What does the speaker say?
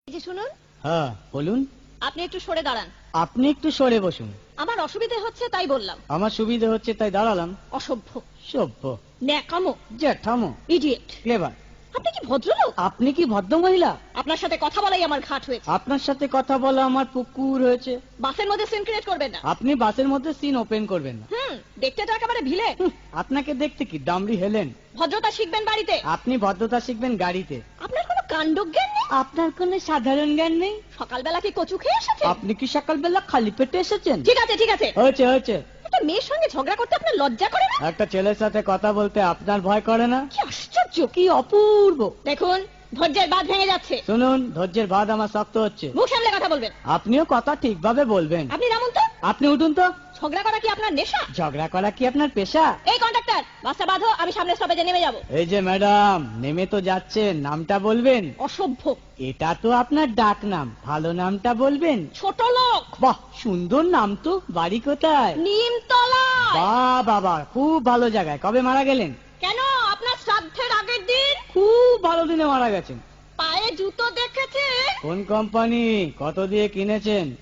এই যে শুনুন। হ্যাঁ বলুন। আপনি একটু সরে দাঁড়ান। আপনি একটু সরে বসুন। আমার অসুবিধে হচ্ছে তাই বললাম। আমার সুবিধা হচ্ছে তাই দাঁড়ালাম। অসভ্য, সভ্য, ন্যাকামো, জ্যাঠামো, ইডিয়েট। ক্লেভার। আপনি কি ভদ্রলোক? আপনি কি ভদ্র মহিলা? আপনার সাথে কথা বলাই আমার ঘাট হয়েছে। আপনার সাথে কথা বলা আমার পুকুর হয়েছে। বাসের মধ্যে সিন ক্রিয়েট করবেন না। আপনি বাসের মধ্যে সিন ওপেন করবেন না। দেখতে তো একেবারে ভিলে। আপনাকে দেখতে কি ডামরি হেলেন? ভদ্রতা শিখবেন বাড়িতে। আপনি ভদ্রতা শিখবেন গাড়িতে। আপনার কোনো কাণ্ডজ্ঞান নেই। আপনার কোনো সাধারণ জ্ঞান নেই। সকালবেলা কি কচু খেয়ে এসেছেন? আপনি কি সকালবেলা খালি পেটে এসেছেন? ঠিক আছে ঠিক আছে। হয়েছে হয়েছে। একটা মেয়ের সঙ্গে ঝগড়া করতে আপনার লজ্জা করে না? একটা ছেলের সাথে কথা বলতে আপনার ভয় করে না? কি আশ্চর্য, কি অপূর্ব। দেখুন ধৈর্যের বাঁধ ভেঙে যাচ্ছে। শুনুন, ধৈর্যের বাঁধ আমার শক্ত হচ্ছে। মুখ সামলে কথা বলবেন। আপনিও কথা ঠিকভাবে বলবেন। আপনি নামুন তো। আপনি উঠুন তো। ঝগড়া করা কি আপনার নেশা? ঝগড়া করা কি আপনার পেশা? এই কন্ডাক্টর, বাসটা বাঁধো, আমি সামনে স্টপেজে নেমে যাব। এই যে ম্যাডাম, নেমে তো যাচ্ছেন, নামটা বলবেন। অসভ্য, এটা তো আপনার ডাক নাম, ভালো নামটা বলবেন। ছোট লোক। বাহ, সুন্দর নাম তো। বাড়ি কোথায়? নিমতলা। বাহ বাবা, খুব ভালো জায়গায়। কবে মারা গেলেন? কেন, আপনার শ্রাদ্ধের আগের দিন। খুব ভালো দিনে মারা গেছেন। পায়ে জুতো দেখেছে? কোন কোম্পানি? কত দিয়ে কিনেছেন?